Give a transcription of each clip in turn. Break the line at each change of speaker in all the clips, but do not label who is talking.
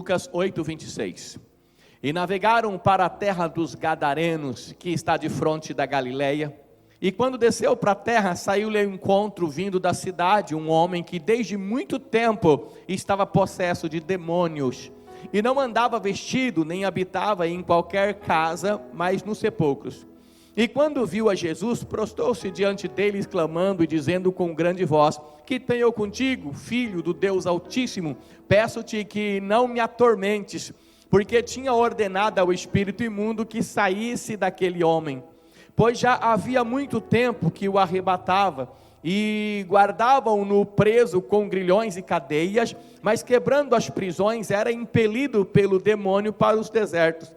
Lucas 8:26. E navegaram para a terra dos Gadarenos, que está de fronte da Galileia. E quando desceu para a terra, saiu-lhe ao encontro, vindo da cidade, um homem que desde muito tempo estava possesso de demônios, e não andava vestido, nem habitava em qualquer casa, mas nos sepulcros. E quando viu a Jesus, prostrou-se diante deles, clamando e dizendo com grande voz: que tenho eu contigo, filho do Deus Altíssimo? Peço-te que não me atormentes, porque tinha ordenado ao espírito imundo que saísse daquele homem, pois já havia muito tempo que o arrebatava, e guardavam-no preso com grilhões e cadeias, mas quebrando as prisões, era impelido pelo demônio para os desertos.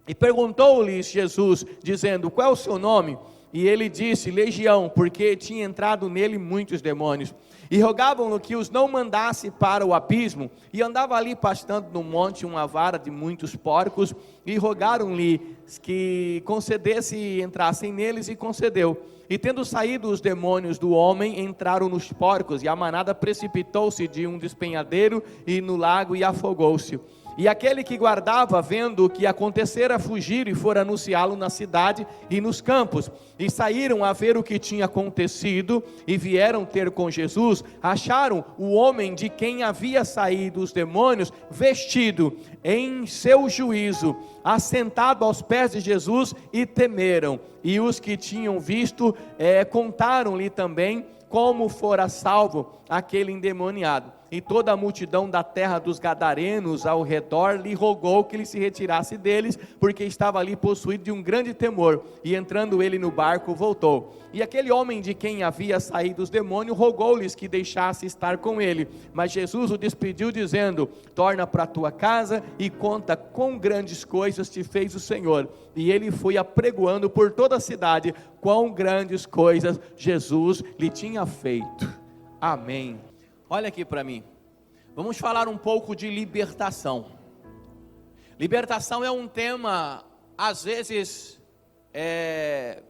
E perguntou-lhes Jesus, dizendo: qual é o seu nome? E ele disse: Legião, porque tinha entrado nele muitos demônios. E rogavam-no que os não mandasse para o abismo. E andava ali pastando no monte uma vara de muitos porcos. E rogaram-lhe que concedesse entrassem neles, e concedeu. E tendo saído os demônios do homem, entraram nos porcos. E a manada precipitou-se de um despenhadeiro e no lago, e afogou-se. E aquele que guardava, vendo o que acontecera, fugiram e foram anunciá-lo na cidade e nos campos. E saíram a ver o que tinha acontecido, e vieram ter com Jesus. Acharam o homem de quem havia saído os demônios, vestido em seu juízo, assentado aos pés de Jesus, e temeram. E os que tinham visto, contaram-lhe também como fora salvo aquele endemoniado. E toda a multidão da terra dos Gadarenos ao redor lhe rogou que ele se retirasse deles, porque estava ali possuído de um grande temor. E entrando ele no barco, voltou. E aquele homem de quem havia saído os demônios rogou-lhes que deixasse estar com ele. Mas Jesus o despediu, dizendo: torna para a tua casa e conta quão grandes coisas te fez o Senhor. E ele foi apregoando por toda a cidade quão grandes coisas Jesus lhe tinha feito. Amém. Olha aqui para mim, vamos falar um pouco de libertação. Libertação é um tema, às vezes,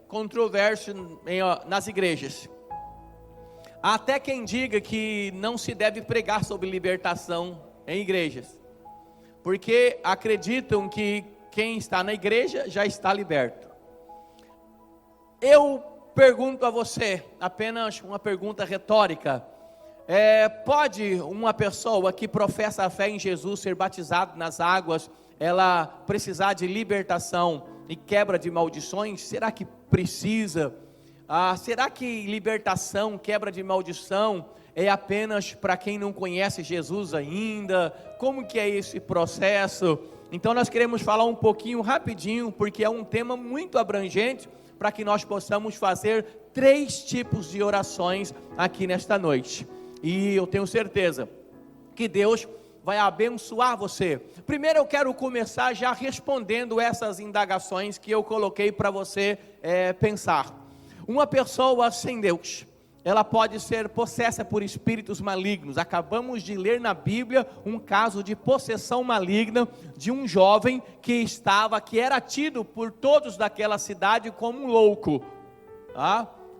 controverso nas igrejas. Há até quem diga que não se deve pregar sobre libertação em igrejas, porque acreditam que quem está na igreja já está liberto. Eu pergunto a você, apenas uma pergunta retórica: pode uma pessoa que professa a fé em Jesus ser batizada nas águas, ela precisar de libertação e quebra de maldições? Será que precisa? Será que libertação, quebra de maldição é apenas para quem não conhece Jesus ainda? Como que é esse processo? Então nós queremos falar um pouquinho rapidinho, porque é um tema muito abrangente, para que nós possamos fazer 3 tipos de orações aqui nesta noite. E eu tenho certeza que Deus vai abençoar você. Primeiro eu quero começar já respondendo essas indagações que eu coloquei para você pensar. Uma pessoa sem Deus, ela pode ser possessa por espíritos malignos. Acabamos de ler na Bíblia um caso de possessão maligna de um jovem que era tido por todos daquela cidade como um louco,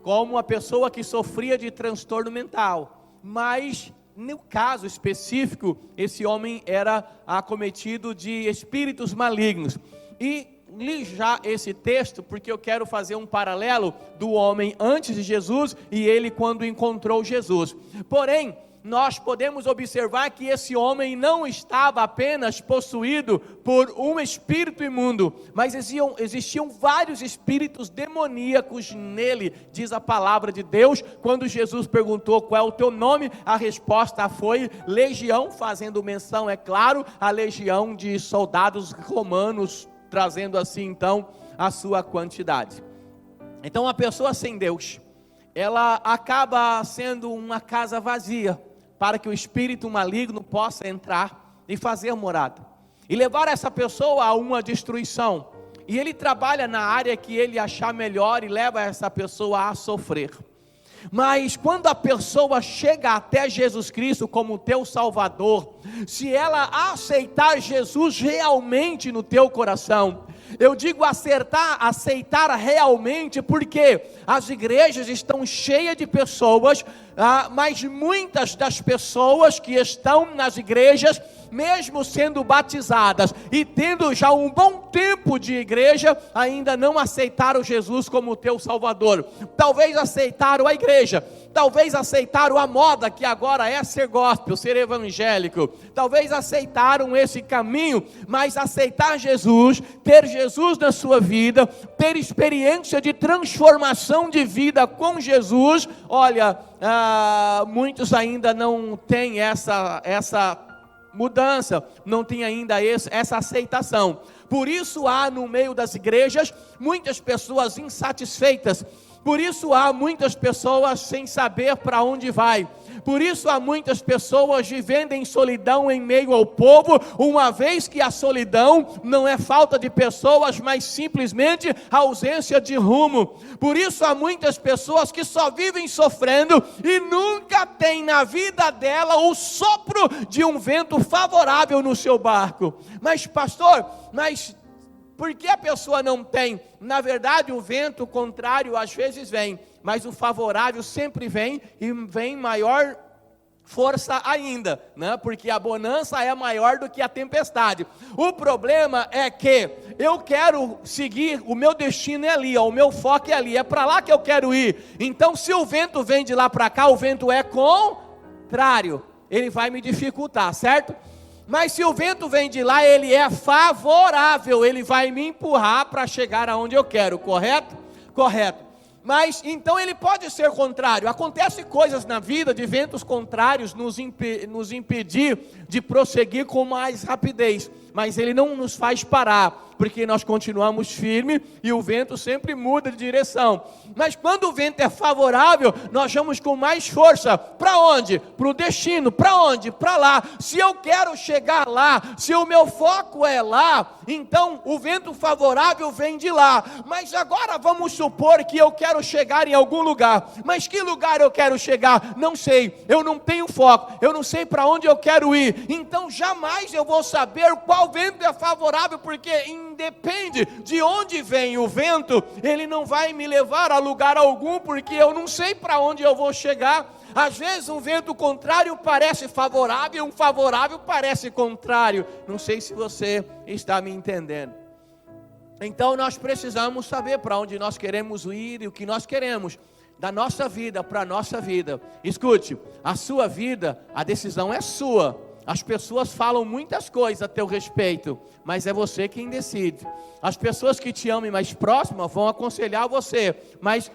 como uma pessoa que sofria de transtorno mental. Mas no caso específico, esse homem era acometido de espíritos malignos. E li já esse texto porque eu quero fazer um paralelo do homem antes de Jesus e ele quando encontrou Jesus. Porém, nós podemos observar que esse homem não estava apenas possuído por um espírito imundo, mas existiam vários espíritos demoníacos nele, diz a palavra de Deus. Quando Jesus perguntou qual é o teu nome, a resposta foi Legião, fazendo menção, é claro, a legião de soldados romanos, trazendo assim então a sua quantidade. Então a pessoa sem Deus, ela acaba sendo uma casa vazia, para que o espírito maligno possa entrar e fazer morada, e levar essa pessoa a uma destruição. E ele trabalha na área que ele achar melhor e leva essa pessoa a sofrer. Mas quando a pessoa chega até Jesus Cristo como teu Salvador, se ela aceitar Jesus realmente no teu coração, eu digo aceitar realmente, porque as igrejas estão cheias de pessoas, mas muitas das pessoas que estão nas igrejas mesmo sendo batizadas e tendo já um bom tempo de igreja, ainda não aceitaram Jesus como teu Salvador. Talvez aceitaram a igreja, talvez aceitaram a moda que agora é ser gospel, ser evangélico, talvez aceitaram esse caminho, mas aceitar Jesus, ter Jesus na sua vida, ter experiência de transformação de vida com Jesus, olha, muitos ainda não têm essa mudança, não tem ainda essa aceitação. Por isso há no meio das igrejas muitas pessoas insatisfeitas, por isso há muitas pessoas sem saber para onde vai, por isso há muitas pessoas vivendo em solidão em meio ao povo, uma vez que a solidão não é falta de pessoas, mas simplesmente ausência de rumo. Por isso há muitas pessoas que só vivem sofrendo e nunca tem na vida dela o sopro de um vento favorável no seu barco. Mas pastor, por que a pessoa não tem? Na verdade, o vento contrário às vezes vem, mas o favorável sempre vem, e vem maior força ainda, né? Porque a bonança é maior do que a tempestade. O problema é que eu quero seguir, o meu destino é ali, o meu foco é ali, é para lá que eu quero ir. Então, se o vento vem de lá para cá, o vento é contrário, ele vai me dificultar, certo? Mas se o vento vem de lá, ele é favorável, ele vai me empurrar para chegar aonde eu quero, correto? Correto. Mas então ele pode ser contrário. Acontecem coisas na vida de ventos contrários nos impedir de prosseguir com mais rapidez, mas ele não nos faz parar, porque nós continuamos firmes e o vento sempre muda de direção. Mas quando o vento é favorável, nós vamos com mais força. Para onde? Para o destino. Para onde? Para lá. Se eu quero chegar lá, se o meu foco é lá, então o vento favorável vem de lá. Mas agora vamos supor que eu quero chegar em algum lugar. Mas que lugar eu quero chegar? Não sei. Eu não tenho foco. Eu não sei para onde eu quero ir. Então jamais eu vou saber qual vento é favorável, porque independe de onde vem o vento, ele não vai me levar a lugar algum, porque eu não sei para onde eu vou chegar. Às vezes um vento contrário parece favorável, um favorável parece contrário. Não sei se você está me entendendo. Então nós precisamos saber para onde nós queremos ir e o que nós queremos da nossa vida para a nossa vida. Escute, a sua vida, a decisão é sua. As pessoas falam muitas coisas a teu respeito, mas é você quem decide. As pessoas que te amam mais próximas vão aconselhar você, mas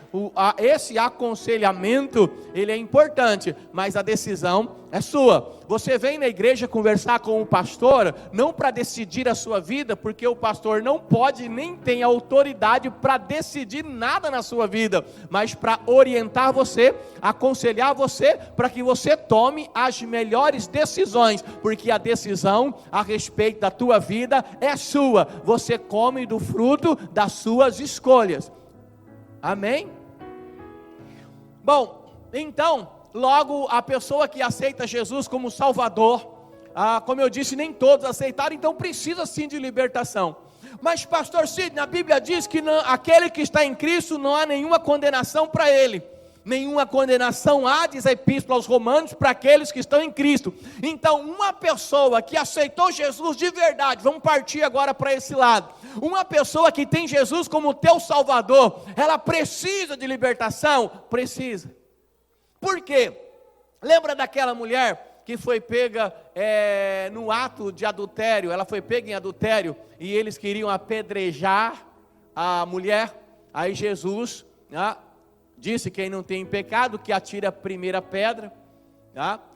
esse aconselhamento, ele é importante, mas a decisão é sua. Você vem na igreja conversar com o pastor, não para decidir a sua vida, porque o pastor não pode nem tem autoridade para decidir nada na sua vida, mas para orientar você, aconselhar você, para que você tome as melhores decisões, porque a decisão a respeito da tua vida é sua. Você come do fruto das suas escolhas. Amém? Bom, então, logo a pessoa que aceita Jesus como Salvador, como eu disse, nem todos aceitaram, então precisa sim de libertação. Mas pastor Sidney, a Bíblia diz que aquele que está em Cristo não há nenhuma condenação para ele. Nenhuma condenação há, diz a Epístola aos Romanos, para aqueles que estão em Cristo. Então, uma pessoa que aceitou Jesus de verdade, vamos partir agora para esse lado. Uma pessoa que tem Jesus como teu Salvador, ela precisa de libertação? Precisa. Por quê? Lembra daquela mulher que foi pega no ato de adultério? Ela foi pega em adultério e eles queriam apedrejar a mulher. Aí Jesus disse: quem não tem pecado, que atire a primeira pedra.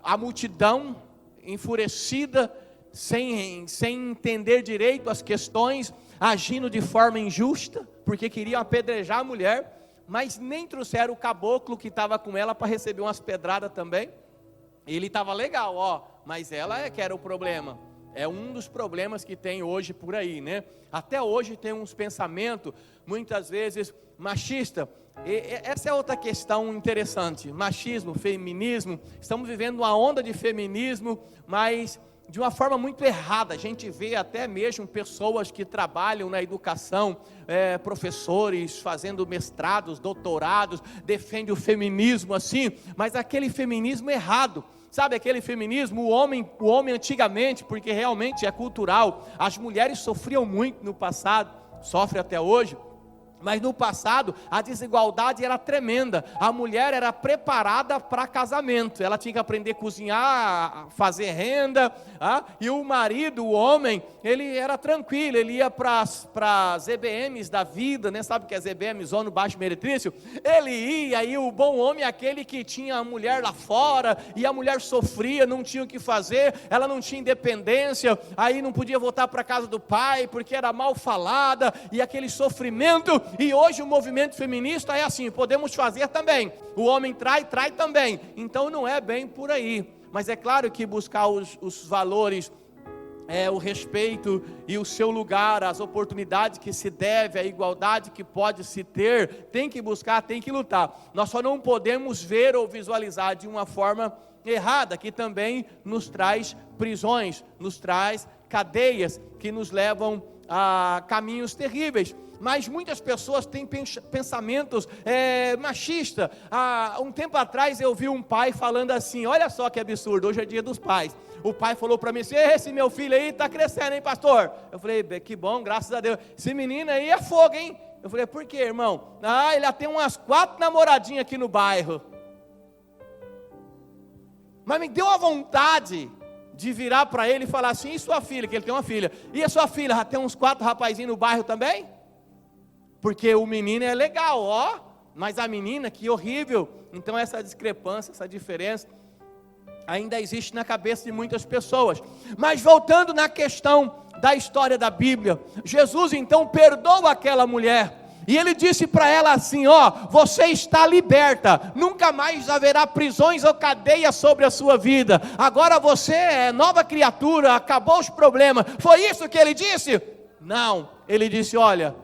A multidão enfurecida, sem entender direito as questões, agindo de forma injusta, porque queriam apedrejar a mulher, mas nem trouxeram o caboclo que estava com ela para receber umas pedradas também. Ele estava legal, mas ela é que era o problema. É um dos problemas que tem hoje por aí, né? Até hoje tem uns pensamentos, muitas vezes, machista. Essa é outra questão interessante. Machismo, feminismo. Estamos vivendo uma onda de feminismo, mas de uma forma muito errada. A gente vê até mesmo pessoas que trabalham na educação, professores fazendo mestrados, doutorados, defendem o feminismo assim, mas aquele feminismo errado. Sabe aquele feminismo, o homem antigamente, porque realmente é cultural, as mulheres sofriam muito no passado, sofrem até hoje, mas no passado a desigualdade era tremenda. A mulher era preparada para casamento, ela tinha que aprender a cozinhar, fazer renda, e o marido, o homem, ele era tranquilo, ele ia para as EBMs da vida, né? Sabe o que é EBM, Zona Baixo Meretrício? Ele ia, e o bom homem é aquele que tinha a mulher lá fora, e a mulher sofria, não tinha o que fazer, ela não tinha independência, aí não podia voltar para a casa do pai, porque era mal falada, e aquele sofrimento. E hoje o movimento feminista é assim, podemos fazer também, o homem trai também, então não é bem por aí, mas é claro que buscar os valores, o respeito e o seu lugar, as oportunidades que se deve, a igualdade que pode se ter, tem que buscar, tem que lutar. Nós só não podemos ver ou visualizar de uma forma errada, que também nos traz prisões, nos traz cadeias, que nos levam a caminhos terríveis. Mas muitas pessoas têm pensamentos machistas. Um tempo atrás eu vi um pai falando assim, olha só que absurdo, hoje é dia dos pais. O pai falou para mim assim, esse meu filho aí está crescendo, hein, pastor? Eu falei, que bom, graças a Deus. Esse menino aí é fogo, hein? Eu falei, por quê, irmão? Ele já tem umas 4 namoradinhas aqui no bairro. Mas me deu a vontade de virar para ele e falar assim, e sua filha, que ele tem uma filha, e a sua filha já tem uns 4 rapazinhos no bairro também? Porque o menino é legal, mas a menina, que horrível. Então essa discrepância, essa diferença ainda existe na cabeça de muitas pessoas. Mas voltando na questão da história da Bíblia, Jesus então perdoa aquela mulher, e ele disse para ela assim, você está liberta, nunca mais haverá prisões ou cadeias sobre a sua vida, agora você é nova criatura, acabou os problemas. Foi isso que ele disse? Não, ele disse, olha,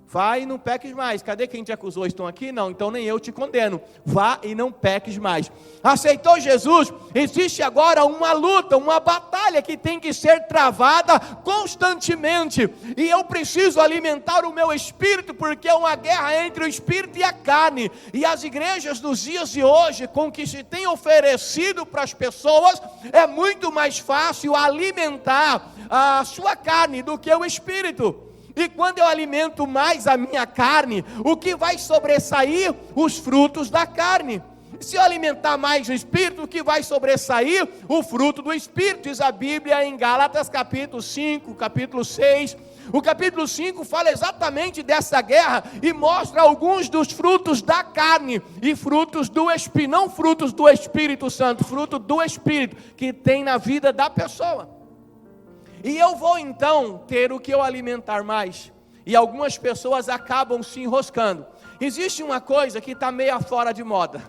vai e não peques mais. Cadê quem te acusou? Estão aqui? Não, então nem eu te condeno. Vá e não peques mais. Aceitou Jesus? Existe agora uma luta, uma batalha que tem que ser travada constantemente. E eu preciso alimentar o meu espírito, porque é uma guerra entre o espírito e a carne. E as igrejas nos dias de hoje, com o que se tem oferecido para as pessoas, é muito mais fácil alimentar a sua carne do que o espírito. E quando eu alimento mais a minha carne, o que vai sobressair? Os frutos da carne. Se eu alimentar mais o Espírito, o que vai sobressair? O fruto do Espírito. Diz a Bíblia em Gálatas capítulo 5, capítulo 6. O capítulo 5 fala exatamente dessa guerra e mostra alguns dos frutos da carne e frutos do Espírito, não frutos do Espírito Santo, fruto do Espírito que tem na vida da pessoa. E eu vou então ter o que eu alimentar mais. E algumas pessoas acabam se enroscando. Existe uma coisa que está meio fora de moda.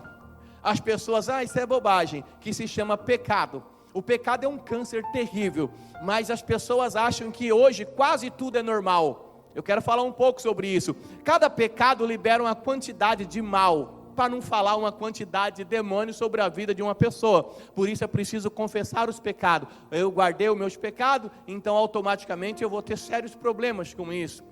As pessoas, isso é bobagem, que se chama pecado. O pecado é um câncer terrível, mas as pessoas acham que hoje quase tudo é normal. Eu quero falar um pouco sobre isso. Cada pecado libera uma quantidade de mal, para não falar uma quantidade de demônios sobre a vida de uma pessoa. Por isso é preciso confessar os pecados. Eu guardei os meus pecados, então automaticamente eu vou ter sérios problemas com isso.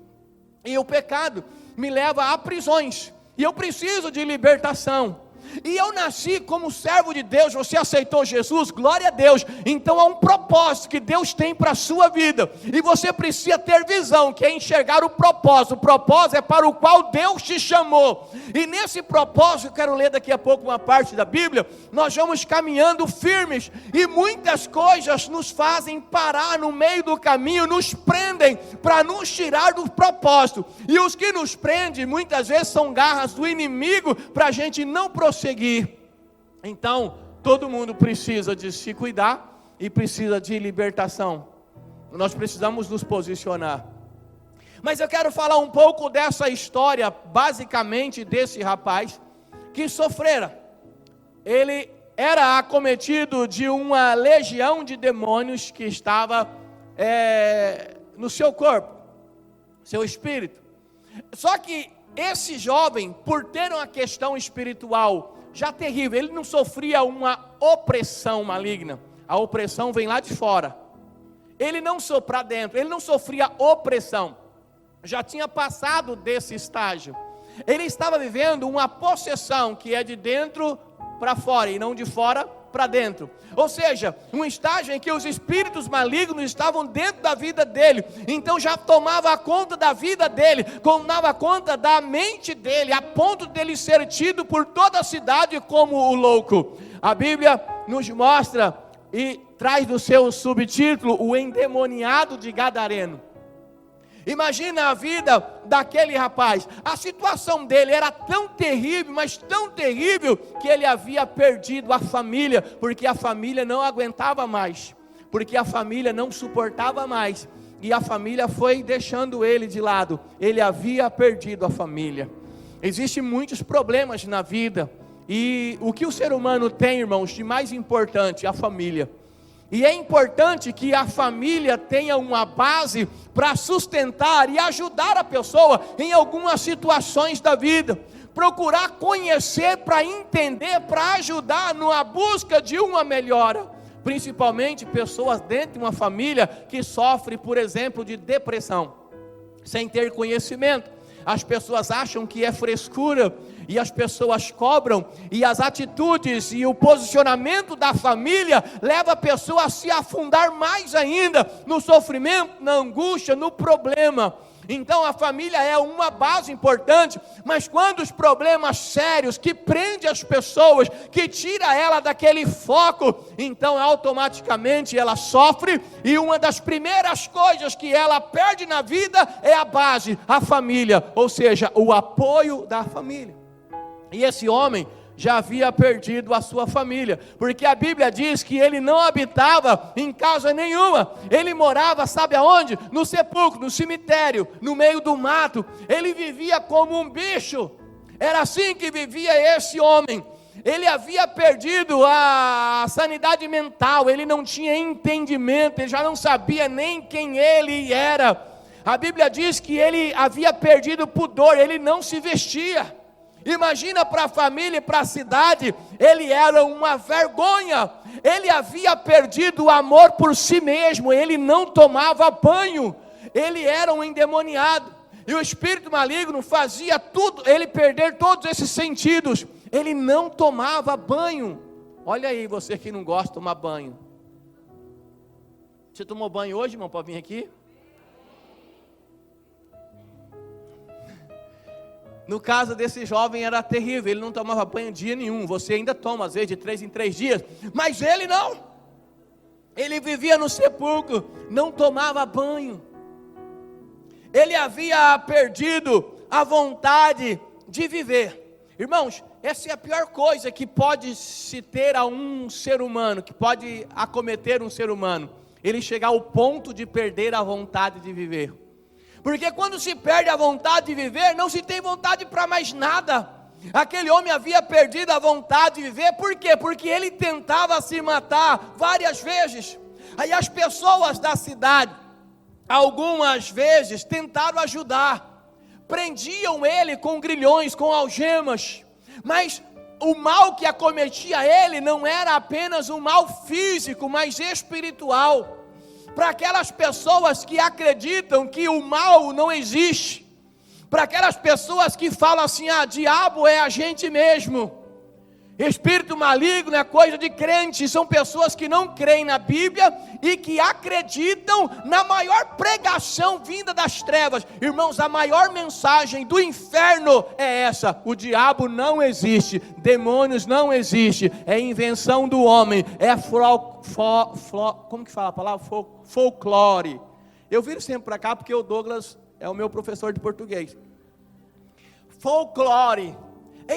E o pecado me leva a prisões, e eu preciso de libertação. E eu nasci como servo de Deus. Você aceitou Jesus? Glória a Deus. Então há um propósito que Deus tem para a sua vida, e você precisa ter visão, que é enxergar o propósito. O propósito é para o qual Deus te chamou. E nesse propósito, eu quero ler daqui a pouco uma parte da Bíblia. Nós vamos caminhando firmes, e muitas coisas nos fazem parar no meio do caminho, nos prendem para nos tirar do propósito. E os que nos prendem muitas vezes são garras do inimigo para a gente não prosseguir. Então, todo mundo precisa de se cuidar e precisa de libertação. Nós precisamos nos posicionar. Mas eu quero falar um pouco dessa história, basicamente desse rapaz que sofrera. Ele era acometido de uma legião de demônios que estava no seu corpo, seu espírito. Só que esse jovem, por ter uma questão espiritual já terrível, ele não sofria uma opressão maligna. a opressão vem lá de fora. Ele não sofria dentro, ele não sofria opressão. Já tinha passado desse estágio. Ele estava vivendo uma possessão que é de dentro para fora e não de fora para dentro. Ou seja, um estágio em que os espíritos malignos estavam dentro da vida dele. Então já tomava conta da vida dele, tomava conta da mente dele, a ponto dele ser tido por toda a cidade como o louco. A Bíblia nos mostra e traz do seu subtítulo o endemoniado de Gadareno. Imagina a vida daquele rapaz. A situação dele era tão terrível, mas tão terrível, que ele havia perdido a família, porque a família não aguentava mais, porque a família não suportava mais, e a família foi deixando ele de lado. Ele havia perdido a família. Existem muitos problemas na vida, e o que o ser humano tem, irmãos, de mais importante? A família. E é importante que a família tenha uma base para sustentar e ajudar a pessoa em algumas situações da vida. Procurar conhecer para entender, para ajudar na busca de uma melhora. Principalmente pessoas dentro de uma família que sofre, por exemplo, de depressão, sem ter conhecimento. As pessoas acham que é frescura, e as pessoas cobram, e as atitudes e o posicionamento da família leva a pessoa a se afundar mais ainda no sofrimento, na angústia, no problema. Então a família é uma base importante, mas quando os problemas sérios que prendem as pessoas, que tira ela daquele foco, então automaticamente ela sofre, e uma das primeiras coisas que ela perde na vida é a base, a família, ou seja, o apoio da família. E esse homem já havia perdido a sua família, porque a Bíblia diz que ele não habitava em casa nenhuma. Ele morava, sabe aonde? No sepulcro, no cemitério, no meio do mato. Ele vivia como um bicho. Era assim que vivia esse homem. Ele havia perdido a sanidade mental, ele não tinha entendimento, ele já não sabia nem quem ele era. A Bíblia diz que ele havia perdido o pudor, ele não se vestia. Imagina para a família e para a cidade, ele era uma vergonha. Ele havia perdido o amor por si mesmo, ele não tomava banho, ele era um endemoniado. E o espírito maligno fazia tudo, ele perder todos esses sentidos. Ele não tomava banho. Olha aí, você que não gosta de tomar banho. Você tomou banho hoje, irmão, para vir aqui? No caso desse jovem era terrível, ele não tomava banho dia nenhum. Você ainda toma, às vezes, de 3 em 3 dias, mas ele não. Ele vivia no sepulcro, não tomava banho. Ele havia perdido a vontade de viver. Irmãos, essa é a pior coisa que pode se ter a um ser humano, que pode acometer um ser humano. Ele chegar ao ponto de perder a vontade de viver. Porque quando se perde a vontade de viver, não se tem vontade para mais nada. Aquele homem havia perdido a vontade de viver, por quê? Porque ele tentava se matar várias vezes. Aí as pessoas da cidade, algumas vezes, tentaram ajudar. Prendiam ele com grilhões, com algemas. Mas o mal que acometia ele não era apenas um mal físico, mas espiritual. Para aquelas pessoas que acreditam que o mal não existe, para aquelas pessoas que falam assim, diabo é a gente mesmo, espírito maligno é coisa de crente, são pessoas que não creem na Bíblia e que acreditam na maior pregação vinda das trevas. Irmãos, a maior mensagem do inferno é essa: o diabo não existe, demônios não existem, é invenção do homem, é como que fala a palavra? Folclore. Eu viro sempre para cá porque o Douglas é o meu professor de português. Folclore,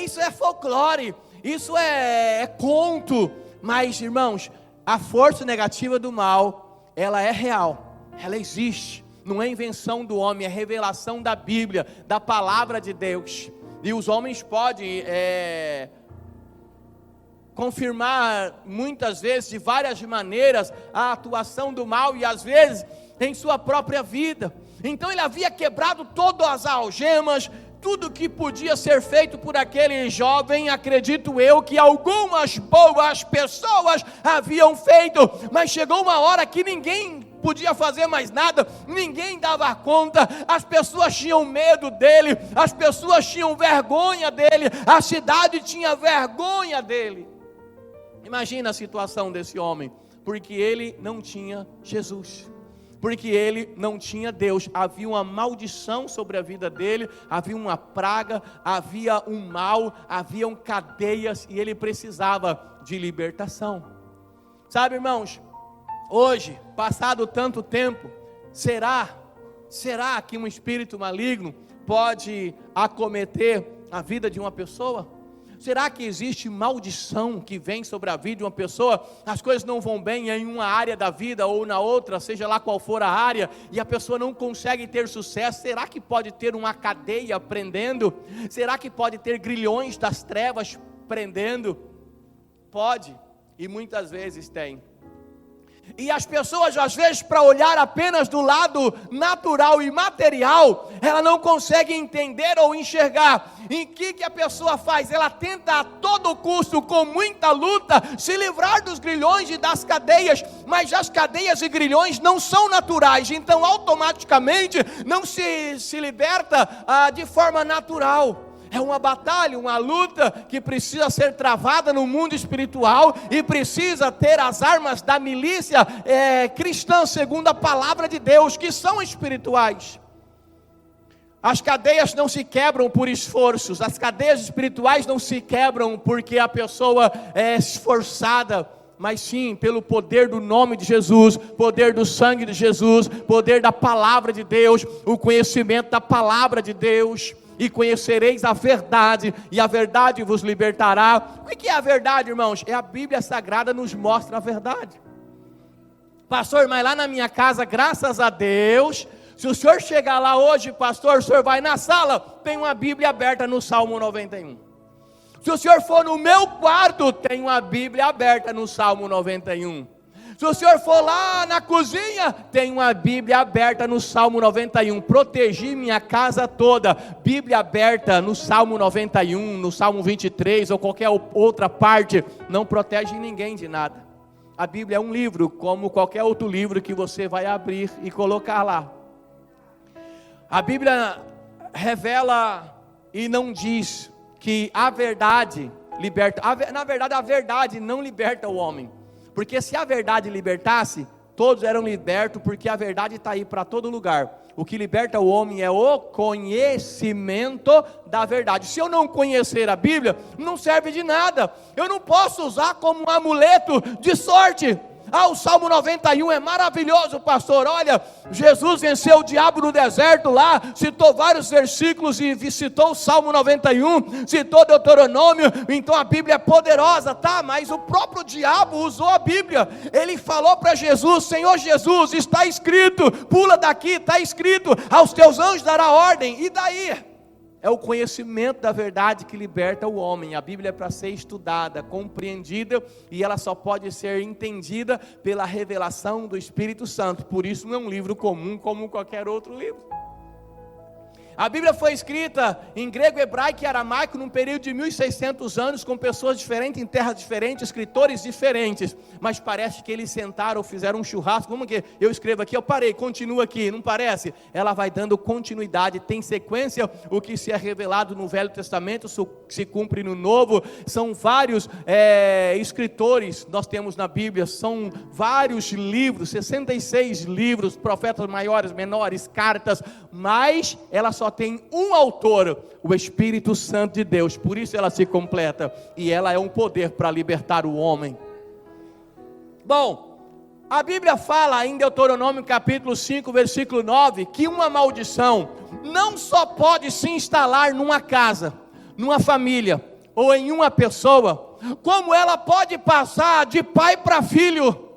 isso é folclore, isso é conto. Mas, irmãos, a força negativa do mal, ela é real, ela existe, não é invenção do homem, é revelação da Bíblia, da palavra de Deus. E os homens podem confirmar muitas vezes, de várias maneiras, a atuação do mal, e às vezes em sua própria vida. Então ele havia quebrado todas as algemas, tudo que podia ser feito por aquele jovem, acredito eu que algumas boas pessoas haviam feito, mas chegou uma hora que ninguém podia fazer mais nada, ninguém dava conta, as pessoas tinham medo dele, as pessoas tinham vergonha dele, a cidade tinha vergonha dele. Imagina a situação desse homem, porque ele não tinha Jesus, porque ele não tinha Deus, havia uma maldição sobre a vida dele, havia uma praga, havia um mal, haviam cadeias, e ele precisava de libertação. Sabe, irmãos, hoje, passado tanto tempo, será que um espírito maligno pode acometer a vida de uma pessoa? Será que existe maldição que vem sobre a vida de uma pessoa? As coisas não vão bem em uma área da vida ou na outra, seja lá qual for a área, e a pessoa não consegue ter sucesso. Será que pode ter uma cadeia prendendo? Será que pode ter grilhões das trevas prendendo? Pode, e muitas vezes tem. E as pessoas, às vezes, para olhar apenas do lado natural e material, ela não consegue entender ou enxergar em que a pessoa faz. Ela tenta a todo custo, com muita luta, se livrar dos grilhões e das cadeias, mas as cadeias e grilhões não são naturais, então automaticamente não se liberta de forma natural. É uma batalha, uma luta que precisa ser travada no mundo espiritual e precisa ter as armas da milícia cristã, segundo a palavra de Deus, que são espirituais. As cadeias não se quebram por esforços, as cadeias espirituais não se quebram porque a pessoa é esforçada, mas sim pelo poder do nome de Jesus, poder do sangue de Jesus, poder da palavra de Deus, o conhecimento da palavra de Deus. E conhecereis a verdade, e a verdade vos libertará. O que é a verdade, irmãos? É a Bíblia Sagrada nos mostra a verdade. Pastor, mas lá na minha casa, graças a Deus, se o senhor chegar lá hoje, pastor, o senhor vai na sala, tem uma Bíblia aberta no Salmo 91. Se o senhor for no meu quarto, tem uma Bíblia aberta no Salmo 91. Se o senhor for lá na cozinha, tem uma Bíblia aberta no Salmo 91. Protegi minha casa toda. Bíblia aberta no Salmo 91, no Salmo 23 ou qualquer outra parte, não protege ninguém de nada. A Bíblia é um livro, como qualquer outro livro que você vai abrir e colocar lá. A Bíblia revela e não diz que a verdade liberta. Na verdade, a verdade não liberta o homem. Porque se a verdade libertasse, todos eram libertos, porque a verdade está aí para todo lugar. O que liberta o homem é o conhecimento da verdade. Se eu não conhecer a Bíblia, não serve de nada. Eu não posso usar como um amuleto de sorte. O Salmo 91 é maravilhoso, pastor. Olha, Jesus venceu o diabo no deserto lá, citou vários versículos e citou o Salmo 91, citou Deuteronômio. Então a Bíblia é poderosa, tá? Mas o próprio diabo usou a Bíblia. Ele falou para Jesus: Senhor Jesus, está escrito, pula daqui, está escrito, aos teus anjos dará ordem. E daí? É o conhecimento da verdade que liberta o homem. A Bíblia é para ser estudada, compreendida, e ela só pode ser entendida pela revelação do Espírito Santo. Por isso não é um livro comum como qualquer outro livro. A Bíblia foi escrita em grego, hebraico e aramaico num período de 1600 anos, com pessoas diferentes, em terras diferentes, escritores diferentes, mas parece que eles sentaram, fizeram um churrasco. Como que eu escrevo aqui, eu parei, continua aqui, não parece? Ela vai dando continuidade, tem sequência. O que se é revelado no Velho Testamento se cumpre no Novo. São vários escritores nós temos na Bíblia, são vários livros, 66 livros, profetas maiores, menores, cartas, mas ela só tem um autor, o Espírito Santo de Deus. Por isso ela se completa, e ela é um poder para libertar o homem. Bom, a Bíblia fala em Deuteronômio capítulo 5, versículo 9, que uma maldição não só pode se instalar numa casa, numa família, ou em uma pessoa, como ela pode passar de pai para filho.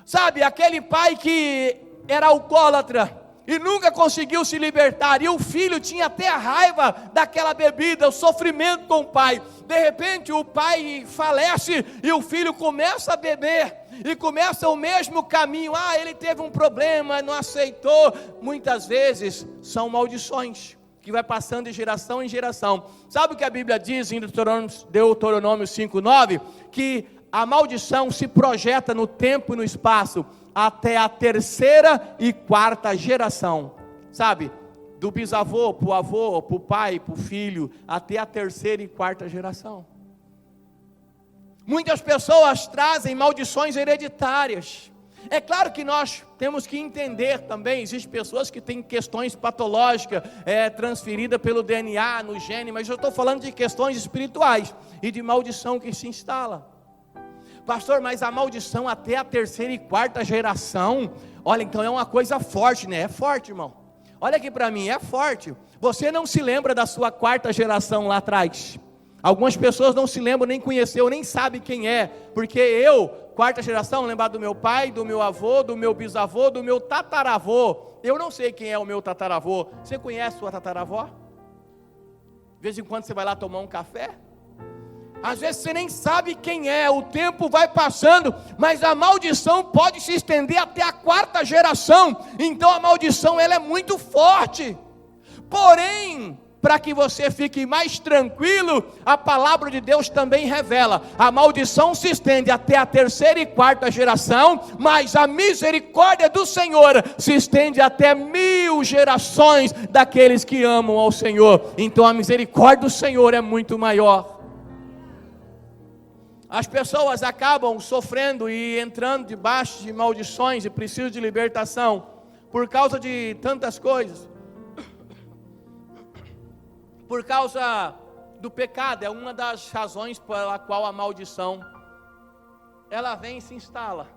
Sabe, aquele pai que era alcoólatra e nunca conseguiu se libertar, e o filho tinha até a raiva daquela bebida, o sofrimento com o pai. De repente o pai falece e o filho começa a beber, e começa o mesmo caminho. Ele teve um problema, não aceitou. Muitas vezes são maldições que vai passando de geração em geração. Sabe o que a Bíblia diz em Deuteronômio 5:9? Que a maldição se projeta no tempo e no espaço até a terceira e quarta geração. Sabe? Do bisavô para o avô, para o pai, para o filho, até a terceira e quarta geração. Muitas pessoas trazem maldições hereditárias. É claro que nós temos que entender também, existem pessoas que têm questões patológicas, transferidas pelo DNA, no gene, mas eu estou falando de questões espirituais e de maldição que se instala. Pastor, mas a maldição até a terceira e quarta geração, olha, então é uma coisa forte, né? É forte, irmão. Olha aqui para mim, é forte. Você não se lembra da sua quarta geração lá atrás. Algumas pessoas não se lembram, nem conheceu, nem sabe quem é, porque eu, quarta geração, lembrar do meu pai, do meu avô, do meu bisavô, do meu tataravô. Eu não sei quem é o meu tataravô. Você conhece sua tataravó? De vez em quando você vai lá tomar um café? Às vezes você nem sabe quem é, o tempo vai passando, mas a maldição pode se estender até a quarta geração. Então a maldição ela é muito forte. Porém, para que você fique mais tranquilo, a palavra de Deus também revela, a maldição se estende até a terceira e quarta geração, mas a misericórdia do Senhor se estende até 1000 gerações daqueles que amam ao Senhor. Então a misericórdia do Senhor é muito maior. As pessoas acabam sofrendo e entrando debaixo de maldições e precisam de libertação, por causa de tantas coisas. Por causa do pecado, é uma das razões pela qual a maldição, ela vem e se instala.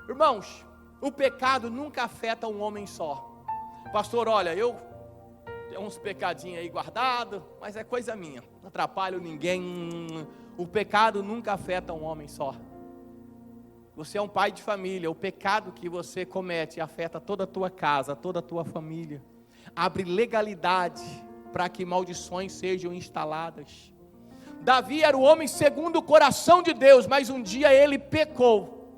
Irmãos, o pecado nunca afeta um homem só. Pastor, olha, eu tenho uns pecadinhos aí guardados, mas é coisa minha, não atrapalho ninguém. O pecado nunca afeta um homem só. Você é um pai de família, o pecado que você comete afeta toda a tua casa, toda a tua família. Abre legalidade para que maldições sejam instaladas. Davi era o homem segundo o coração de Deus, mas um dia ele pecou.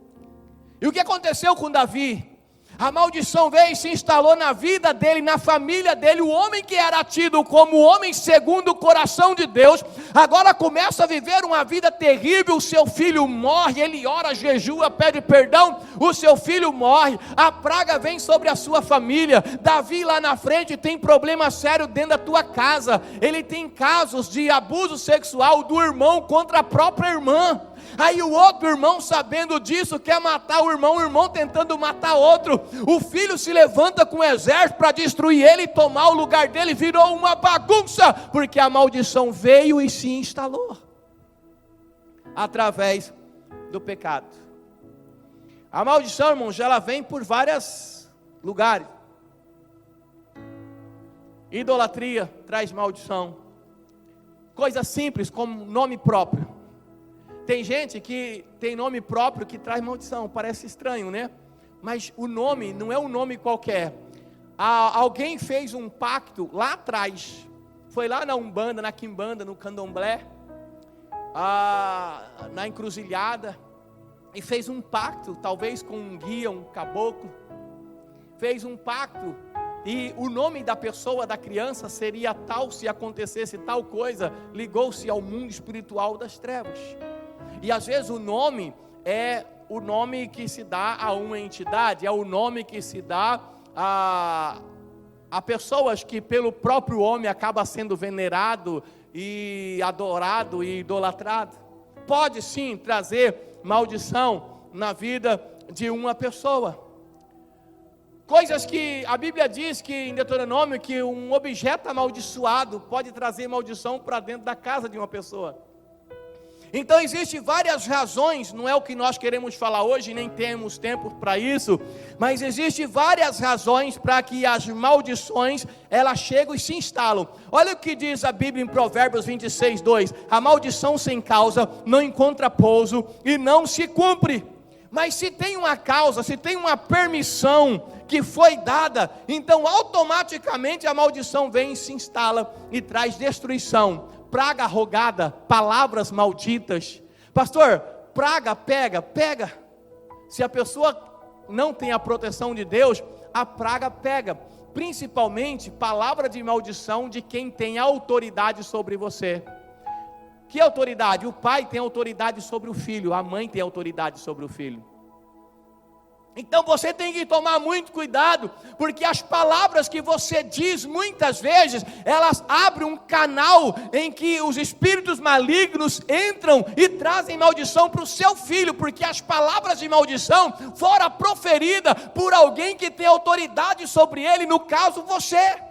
E o que aconteceu com Davi? A maldição veio e se instalou na vida dele, na família dele. O homem que era tido como homem segundo o coração de Deus, agora começa a viver uma vida terrível. O seu filho morre, ele ora, jejua, pede perdão, o seu filho morre, a praga vem sobre a sua família. Davi lá na frente tem problema sério dentro da tua casa, ele tem casos de abuso sexual do irmão contra a própria irmã. Aí o outro irmão, sabendo disso, quer matar o irmão tentando matar outro. O filho se levanta com o exército para destruir ele e tomar o lugar dele. Virou uma bagunça, porque a maldição veio e se instalou através do pecado. A maldição, irmãos, ela vem por vários lugares. Idolatria traz maldição. Coisa simples como nome próprio. Tem gente que tem nome próprio que traz maldição, parece estranho, né? Mas o nome não é um nome qualquer. Alguém fez um pacto lá atrás, foi lá na Umbanda, na Quimbanda, no Candomblé, na Encruzilhada, e fez um pacto, talvez com um guia, um caboclo, fez um pacto, e o nome da pessoa, da criança, seria tal, se acontecesse tal coisa, ligou-se ao mundo espiritual das trevas. E às vezes o nome é o nome que se dá a uma entidade, é o nome que se dá a pessoas que pelo próprio homem acaba sendo venerado e adorado e idolatrado. Pode sim trazer maldição na vida de uma pessoa. Coisas que a Bíblia diz que em Deuteronômio que um objeto amaldiçoado pode trazer maldição para dentro da casa de uma pessoa. Então existem várias razões, não é o que nós queremos falar hoje, nem temos tempo para isso, mas existem várias razões para que as maldições, elas chegam e se instalam. Olha o que diz a Bíblia em Provérbios 26:2, a maldição sem causa não encontra pouso e não se cumpre. Mas se tem uma causa, se tem uma permissão que foi dada, então automaticamente a maldição vem e se instala e traz destruição. Praga rogada, palavras malditas. Pastor, praga pega. Se a pessoa não tem a proteção de Deus, a praga pega. principalmente palavra de maldição de quem tem autoridade sobre você. Que autoridade? O pai tem autoridade sobre o filho, a mãe tem autoridade sobre o filho. Então você tem que tomar muito cuidado, porque as palavras que você diz, muitas vezes, elas abrem um canal em que os espíritos malignos entram e trazem maldição para o seu filho, porque as palavras de maldição foram proferidas por alguém que tem autoridade sobre ele, no caso você.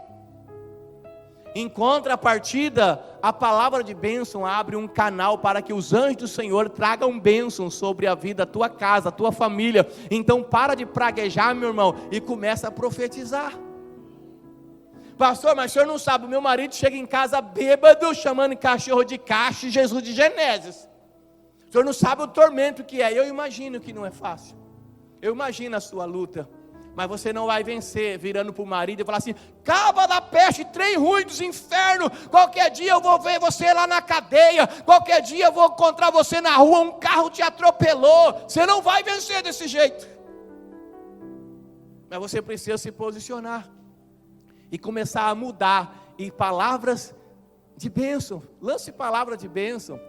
Em contrapartida, a palavra de bênção abre um canal para que os anjos do Senhor tragam bênção sobre a vida, a tua casa, a tua família. Então para de praguejar, meu irmão, e começa a profetizar. Pastor, mas o senhor não sabe, o meu marido chega em casa bêbado, chamando cachorro de caixa e Jesus de Genésio. O senhor não sabe o tormento que é. Eu imagino que não é fácil. Eu imagino a sua luta. Mas você não vai vencer virando para o marido e falar assim: caba da peste, trem ruim dos infernos, qualquer dia eu vou ver você lá na cadeia, qualquer dia eu vou encontrar você na rua, um carro te atropelou. Você não vai vencer desse jeito. Mas você precisa se posicionar e começar a mudar em palavras de bênção. Lance palavra de bênção.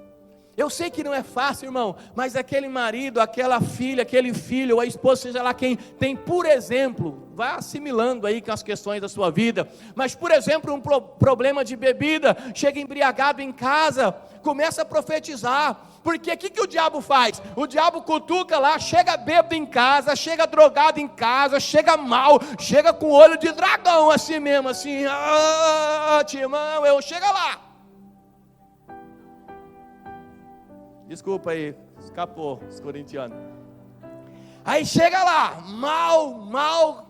Eu sei que não é fácil, irmão, mas aquele marido, aquela filha, aquele filho, ou a esposa, seja lá quem tem, por exemplo, vai assimilando aí com as questões da sua vida, mas por exemplo, um problema de bebida, chega embriagado em casa, começa a profetizar, porque o que o diabo faz? O diabo cutuca lá, chega bêbado em casa, chega drogado em casa, chega mal, chega com olho de dragão assim mesmo, assim, irmão, chega lá. Desculpa aí, escapou os corintianos. Aí chega lá, mal.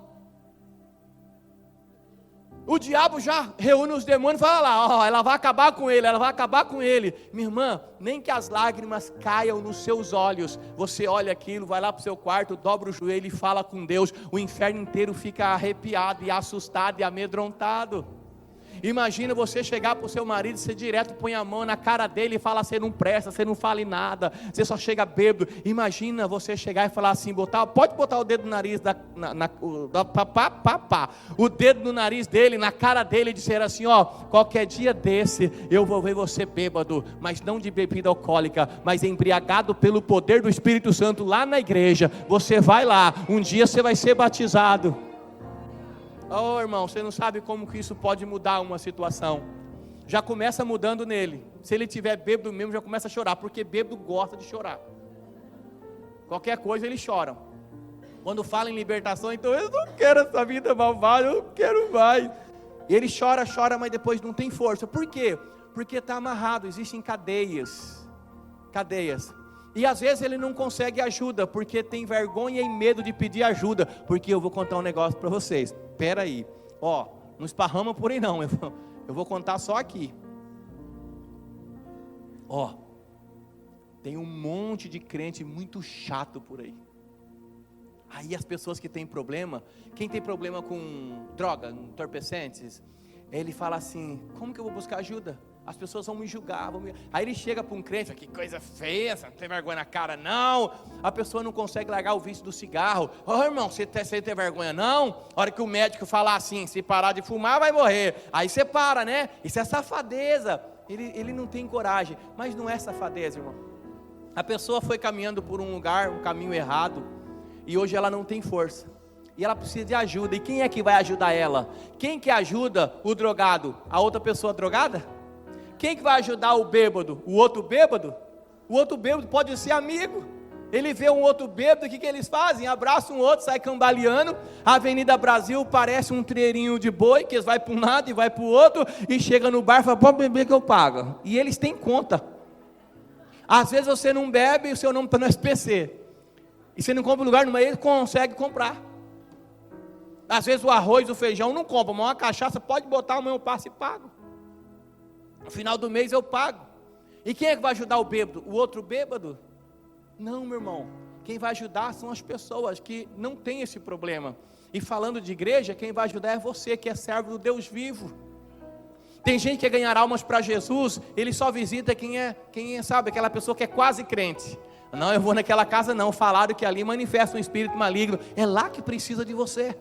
O diabo já reúne os demônios e fala lá: ela vai acabar com ele, Minha irmã, nem que as lágrimas caiam nos seus olhos, você olha aquilo, vai lá para o seu quarto, dobra o joelho e fala com Deus. O inferno inteiro fica arrepiado e assustado e amedrontado. Imagina você chegar para o seu marido, você direto põe a mão na cara dele e fala: você não presta, você não fala em nada, você só chega bêbado. Imagina você chegar e falar assim, pode botar o dedo no nariz o dedo no nariz dele, na cara dele, e dizer assim: qualquer dia desse eu vou ver você bêbado, mas não de bebida alcoólica, mas embriagado pelo poder do Espírito Santo lá na igreja. Você vai lá, um dia você vai ser batizado. Irmão, você não sabe como que isso pode mudar uma situação. Já começa mudando nele. Se ele tiver bêbado mesmo, já começa a chorar, porque bêbado gosta de chorar. Qualquer coisa eles choram. Quando fala em libertação, então eu não quero essa vida malvada, eu não quero mais. E ele chora, mas depois não tem força. Por quê? Porque está amarrado, existem cadeias. E às vezes ele não consegue ajuda, porque tem vergonha e medo de pedir ajuda. Porque eu vou contar um negócio para vocês. Espera aí, não esparrama por aí não, eu vou contar só aqui. Tem um monte de crente muito chato por aí. Aí as pessoas que têm problema, quem tem problema com droga, entorpecentes, ele fala assim: como que eu vou buscar ajuda? As pessoas vão me julgar, Aí ele chega para um crente: que coisa feia, você não tem vergonha na cara não. A pessoa não consegue largar o vício do cigarro. Irmão, você tem vergonha não? A hora que o médico falar assim: se parar de fumar vai morrer. Aí você para, né? Isso é safadeza. Ele não tem coragem. Mas não é safadeza, irmão. A pessoa foi caminhando por um lugar, um caminho errado, e hoje ela não tem força, e ela precisa de ajuda. E quem é que vai ajudar ela? Quem que ajuda o drogado? A outra pessoa drogada? Quem que vai ajudar o bêbado? O outro bêbado? O outro bêbado pode ser amigo. Ele vê um outro bêbado, o que eles fazem? Abraçam um outro, sai cambaleando. A Avenida Brasil parece um treirinho de boi, que eles vai para um lado e vai para o outro, e chega no bar e fala: pode beber que eu pago. E eles têm conta. Às vezes você não bebe e o seu nome está no SPC, e você não compra um lugar, mas ele consegue comprar. Às vezes o arroz, o feijão não compra, mas uma cachaça pode botar, amanhã eu passo e pago. No final do mês eu pago. E quem é que vai ajudar o bêbado? O outro bêbado? Não, meu irmão. Quem vai ajudar são as pessoas que não têm esse problema. E falando de igreja, quem vai ajudar é você, que é servo do Deus vivo. Tem gente que quer ganhar almas para Jesus, ele só visita quem é, sabe, aquela pessoa que é quase crente. Não, eu vou naquela casa não, falaram que ali manifesta um espírito maligno. É lá que precisa de você.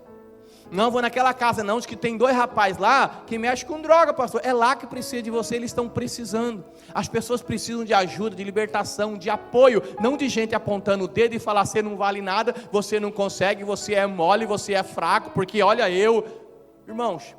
Não vou naquela casa não, de que tem 2 rapazes lá que mexem com droga, pastor. É lá que precisa de você, eles estão precisando. As pessoas precisam de ajuda, de libertação, de apoio, não de gente apontando o dedo e falar: você não vale nada, você não consegue, você é mole, você é fraco, porque olha eu. Irmãos,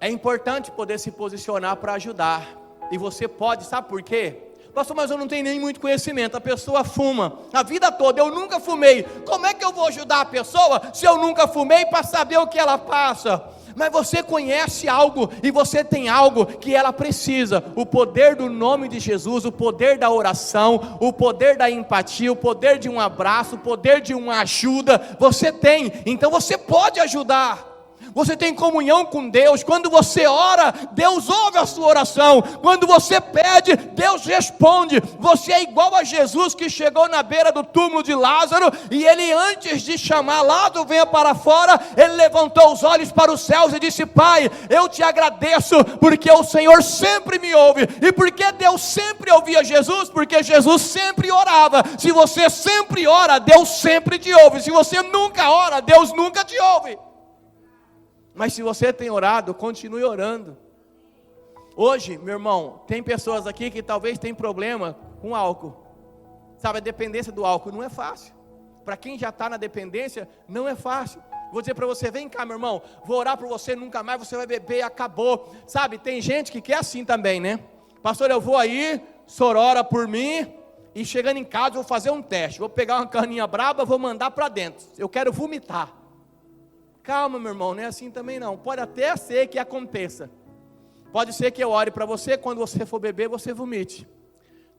é importante poder se posicionar para ajudar. E você pode, sabe por quê? Pastor, mas eu não tenho nem muito conhecimento. A pessoa fuma a vida toda, eu nunca fumei. Como é que eu vou ajudar a pessoa se eu nunca fumei para saber o que ela passa? Mas você conhece algo e você tem algo que ela precisa. O poder do nome de Jesus, o poder da oração, o poder da empatia, o poder de um abraço, o poder de uma ajuda. Você tem, então você pode ajudar. Você tem comunhão com Deus. Quando você ora, Deus ouve a sua oração. Quando você pede, Deus responde. Você é igual a Jesus, que chegou na beira do túmulo de Lázaro, e ele, antes de chamar Lázaro, venha para fora, ele levantou os olhos para os céus e disse: Pai, eu te agradeço, porque o Senhor sempre me ouve. E por que Deus sempre ouvia Jesus? Porque Jesus sempre orava. Se você sempre ora, Deus sempre te ouve. Se você nunca ora, Deus nunca te ouve. Mas se você tem orado, continue orando. Hoje, meu irmão, tem pessoas aqui que talvez tenham problema com álcool. Sabe, a dependência do álcool não é fácil. Para quem já está na dependência, não é fácil. Vou dizer para você: vem cá, meu irmão, vou orar por você, nunca mais você vai beber, acabou. Sabe, tem gente que quer assim também, né? Pastor, eu vou aí, o senhor ora por mim, e chegando em casa eu vou fazer um teste. Vou pegar uma caninha braba, vou mandar para dentro. Eu quero vomitar. Calma, meu irmão, não é assim também não. Pode até ser que aconteça. Pode ser que eu ore para você, quando você for beber, você vomite.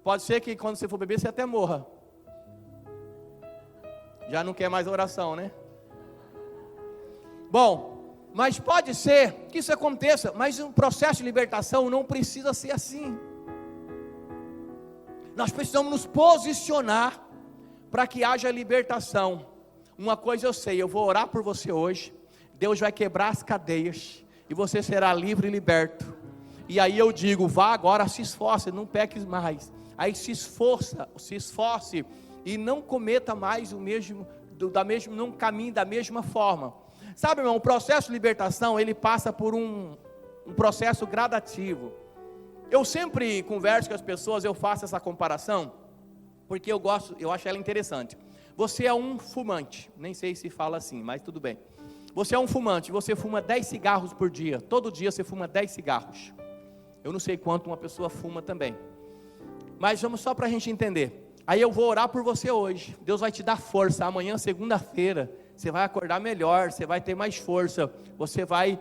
Pode ser que quando você for beber, você até morra. Já não quer mais oração, né? Bom, mas pode ser que isso aconteça, mas o processo de libertação não precisa ser assim. Nós precisamos nos posicionar para que haja libertação. Uma coisa eu sei, eu vou orar por você hoje, Deus vai quebrar as cadeias, e você será livre e liberto. E aí eu digo: vá agora, se esforce, não peques mais. Aí se esforce, e não cometa mais não caminhe da mesma forma. Sabe, irmão, o processo de libertação, ele passa por um processo gradativo. Eu sempre converso com as pessoas, eu faço essa comparação, porque eu acho ela interessante. Você é um fumante, nem sei se fala assim, mas tudo bem. Você é um fumante, você fuma 10 cigarros por dia, todo dia você fuma 10 cigarros. Eu não sei quanto uma pessoa fuma também, mas vamos só para a gente entender. Aí eu vou orar por você hoje, Deus vai te dar força. Amanhã, segunda-feira, você vai acordar melhor, você vai ter mais força, você vai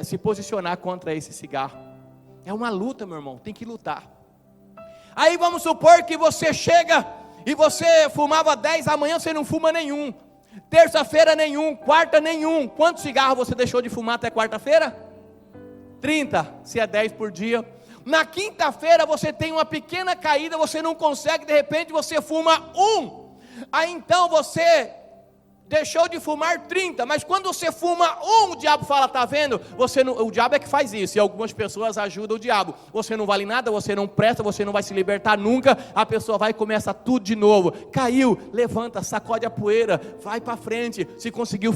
se posicionar contra esse cigarro. É uma luta, meu irmão, tem que lutar. Aí vamos supor que você chega e você fumava 10, amanhã você não fuma nenhum, terça-feira nenhum, quarta nenhum. Quantos cigarros você deixou de fumar até quarta-feira? 30, se é 10 por dia. Na quinta-feira você tem uma pequena caída, você não consegue, de repente você fuma 1. Aí então você deixou de fumar 30, mas quando você fuma 1, o diabo fala: está vendo? O diabo é que faz isso, e algumas pessoas ajudam o diabo. Você não vale nada, você não presta, você não vai se libertar nunca. A pessoa vai e começa tudo de novo. Caiu, levanta, sacode a poeira, vai para frente. Se conseguiu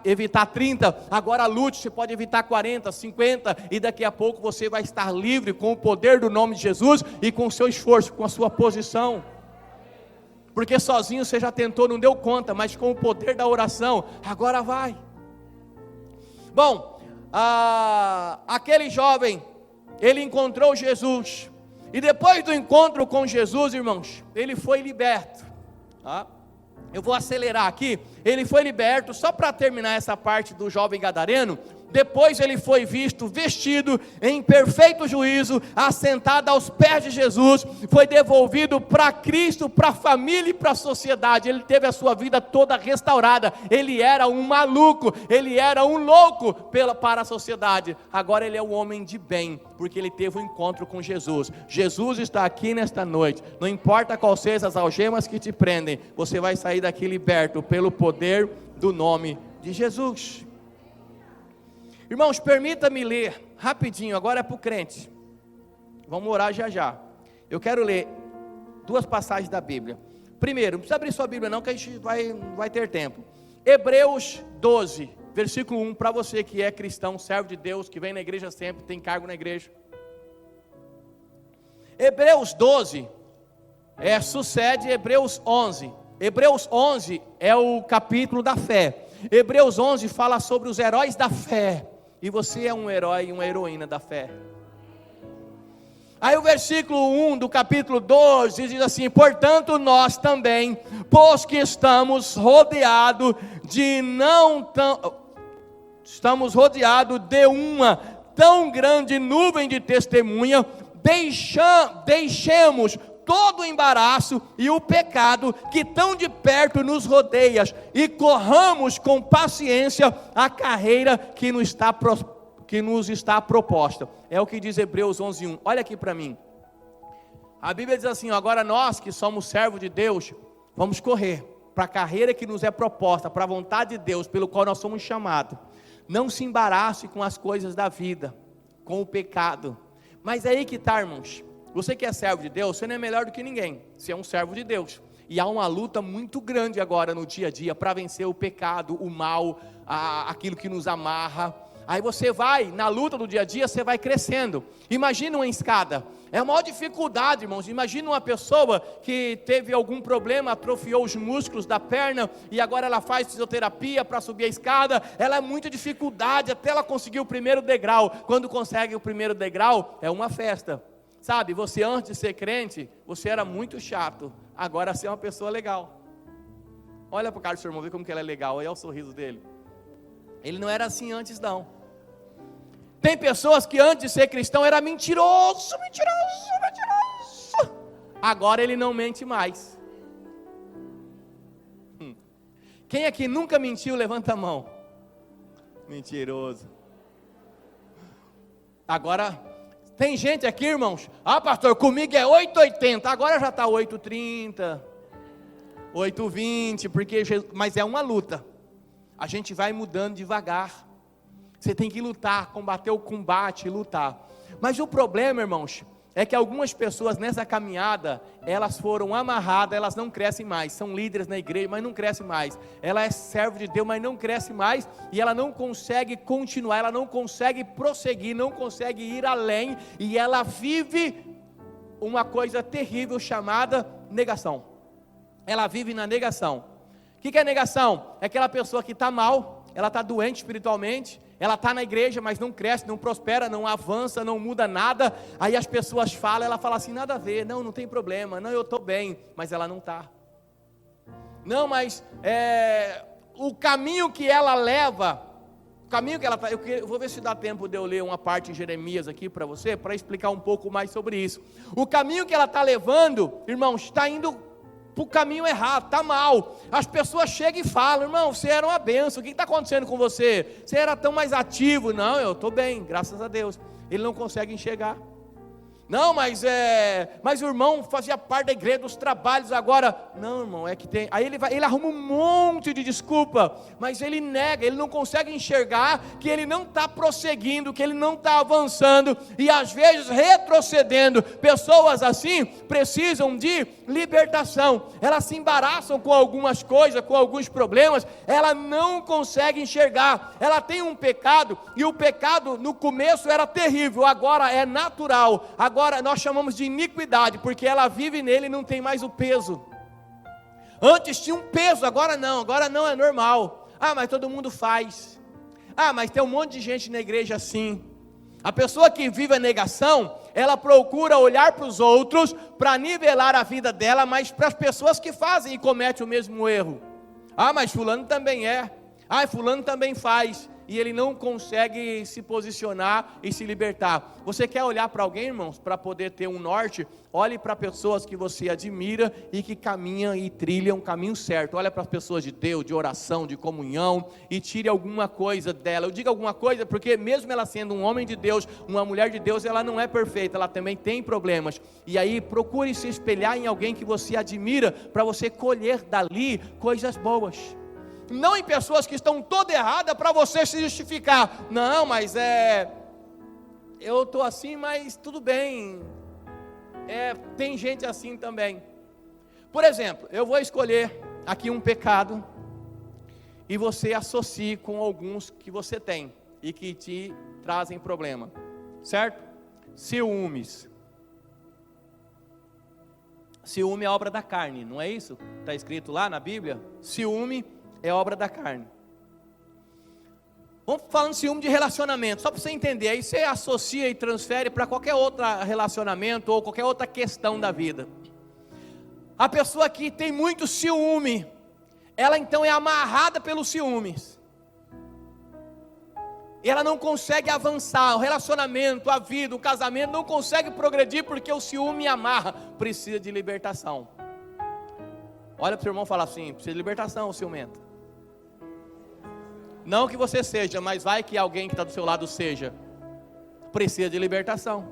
evitar 30, agora lute, você pode evitar 40, 50, e daqui a pouco você vai estar livre com o poder do nome de Jesus e com o seu esforço, com a sua posição. Porque sozinho você já tentou, não deu conta, mas com o poder da oração, agora vai. Bom, aquele jovem, ele encontrou Jesus, e depois do encontro com Jesus, irmãos, ele foi liberto. Eu vou acelerar aqui. Ele foi liberto, só para terminar essa parte do jovem gadareno. Depois ele foi vestido em perfeito juízo, assentado aos pés de Jesus, foi devolvido para Cristo, para a família e para a sociedade. Ele teve a sua vida toda restaurada. Ele era um maluco, ele era um louco para a sociedade. Agora ele é um homem de bem, porque ele teve um encontro com Jesus. Jesus está aqui nesta noite. Não importa quais sejam as algemas que te prendem, você vai sair daqui liberto pelo poder do nome de Jesus. Irmãos, permita-me ler rapidinho, agora é para o crente. Vamos orar já já. Eu quero ler 2 passagens da Bíblia. Primeiro, não precisa abrir sua Bíblia não, que a gente vai ter tempo. Hebreus 12, versículo 1, para você que é cristão, servo de Deus, que vem na igreja sempre, tem cargo na igreja. Hebreus 12, sucede Hebreus 11. Hebreus 11 é o capítulo da fé. Hebreus 11 fala sobre os heróis da fé. E você é um herói e uma heroína da fé. Aí o versículo 1 do capítulo 12 diz assim: portanto nós também, pois que estamos rodeados de uma tão grande nuvem de testemunha, deixemos todo o embaraço e o pecado que tão de perto nos rodeia, e corramos com paciência a carreira que nos está proposta. É o que diz Hebreus 11:1. Olha aqui para mim. A Bíblia diz assim: agora nós que somos servos de Deus, vamos correr para a carreira que nos é proposta, para a vontade de Deus, pelo qual nós somos chamados. Não se embarace com as coisas da vida, com o pecado. Mas é aí que está, irmãos. Você que é servo de Deus, você não é melhor do que ninguém. Você é um servo de Deus. E há uma luta muito grande agora no dia a dia para vencer o pecado, o mal, aquilo que nos amarra. Aí você vai, na luta do dia a dia, você vai crescendo. Imagina uma escada. É a maior dificuldade, irmãos. Imagina uma pessoa que teve algum problema, atrofiou os músculos da perna, e agora ela faz fisioterapia para subir a escada. Ela é muita dificuldade até ela conseguir o primeiro degrau. Quando consegue o primeiro degrau, é uma festa. Sabe, você antes de ser crente, você era muito chato. Agora você é uma pessoa legal. Olha para o cara do seu irmão, vê como que ele é legal. Olha o sorriso dele. Ele não era assim antes não. Tem pessoas que antes de ser cristão era mentiroso. Agora ele não mente mais. Quem aqui nunca mentiu, levanta a mão. Mentiroso. Agora, tem gente aqui, irmãos, pastor, comigo é 8,80, agora já está 8,30, 8,20, porque mas é uma luta. A gente vai mudando devagar. Você tem que lutar, combater o combate, lutar. Mas o problema, irmãos, é que algumas pessoas nessa caminhada, elas foram amarradas, elas não crescem mais. São líderes na igreja, mas não crescem mais. Ela é servo de Deus, mas não cresce mais. E ela não consegue continuar, ela não consegue prosseguir, não consegue ir além. E ela vive uma coisa terrível chamada negação. Ela vive na negação. O que é negação? É aquela pessoa que está mal, ela está doente espiritualmente, ela está na igreja, mas não cresce, não prospera, não avança, não muda nada. Aí as pessoas falam, ela fala assim, nada a ver, não tem problema, não, eu estou bem, mas ela não está. Não, mas o caminho que ela leva, o caminho que ela está, eu vou ver se dá tempo de eu ler uma parte em Jeremias aqui para você, para explicar um pouco mais sobre isso. O caminho que ela está levando, irmãos, está indo para o caminho errado, está mal. As pessoas chegam e falam, irmão, você era uma benção, o que está acontecendo com você? Você era tão mais ativo. Não, eu estou bem, graças a Deus. Ele não consegue enxergar. Não, mas o irmão fazia parte da igreja, dos trabalhos agora. Não, irmão, é que tem. Aí ele arruma um monte de desculpa, mas ele nega, ele não consegue enxergar que ele não está prosseguindo, que ele não está avançando, e às vezes retrocedendo. Pessoas assim precisam de libertação. Elas se embaraçam com algumas coisas, com alguns problemas, ela não consegue enxergar. Ela tem um pecado, e o pecado no começo era terrível, agora é natural. Agora nós chamamos de iniquidade, porque ela vive nele e não tem mais o peso. Antes tinha um peso, agora não é normal. Mas todo mundo faz. Mas tem um monte de gente na igreja assim. A pessoa que vive a negação, ela procura olhar para os outros, para nivelar a vida dela, mas para as pessoas que fazem e cometem o mesmo erro. Mas fulano também é. Fulano também faz. E ele não consegue se posicionar e se libertar. Você quer olhar para alguém, irmãos, para poder ter um norte? Olhe para pessoas que você admira e que caminham e trilham um caminho certo. Olha para as pessoas de Deus, de oração, de comunhão, e tire alguma coisa dela. Eu digo alguma coisa porque mesmo ela sendo um homem de Deus, uma mulher de Deus, ela não é perfeita, ela também tem problemas. E aí procure se espelhar em alguém que você admira, para você colher dali coisas boas. Não em pessoas que estão toda errada para você se justificar. Não, mas eu estou assim, mas tudo bem. Tem gente assim também. Por exemplo, eu vou escolher aqui um pecado, e você associe com alguns que você tem e que te trazem problema, certo? Ciúmes. Ciúme é obra da carne, não é isso? Está escrito lá na Bíblia? Ciúme é obra da carne. Vamos falando de ciúme de relacionamento, só para você entender. Aí você associa e transfere para qualquer outro relacionamento ou qualquer outra questão da vida. A pessoa que tem muito ciúme, ela então é amarrada pelos ciúmes. E ela não consegue avançar, o relacionamento, a vida, o casamento não consegue progredir porque o ciúme amarra, precisa de libertação. Olha para o seu irmão e fala assim: precisa de libertação, ciumento. Não que você seja, mas vai que alguém que está do seu lado seja. Precisa de libertação.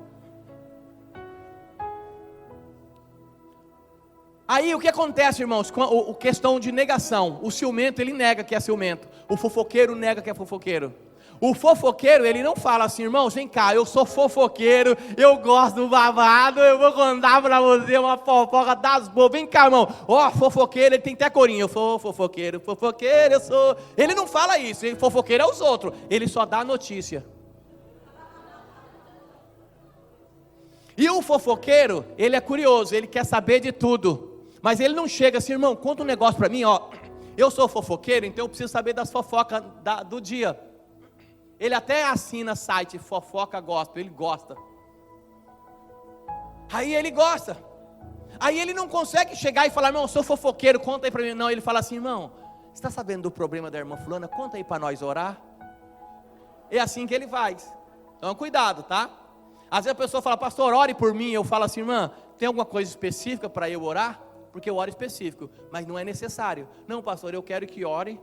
Aí o que acontece, irmãos, com a questão de negação? O ciumento, ele nega que é ciumento. O fofoqueiro nega que é fofoqueiro. O fofoqueiro, ele não fala assim: irmãos, vem cá, eu sou fofoqueiro, eu gosto do babado, eu vou contar para você uma fofoca das boas. Vem cá, irmão, ó, fofoqueiro, ele tem até corinho, eu sou fofoqueiro, eu sou. Ele não fala isso, fofoqueiro é os outros, ele só dá notícia. E o fofoqueiro, ele é curioso, ele quer saber de tudo, mas ele não chega assim: irmão, conta um negócio para mim, ó, eu sou fofoqueiro, então eu preciso saber das fofocas do dia. Ele até assina site Fofoca Gospel, ele gosta. Aí ele gosta. Aí ele não consegue chegar e falar: irmão, eu sou fofoqueiro, conta aí para mim. Não, ele fala assim: irmão, você está sabendo do problema da irmã fulana? Conta aí para nós orar. É assim que ele faz. Então cuidado, tá? Às vezes a pessoa fala: pastor, ore por mim. Eu falo assim: irmã, tem alguma coisa específica para eu orar? Porque eu oro específico, mas não é necessário. Não, pastor, eu quero que ore.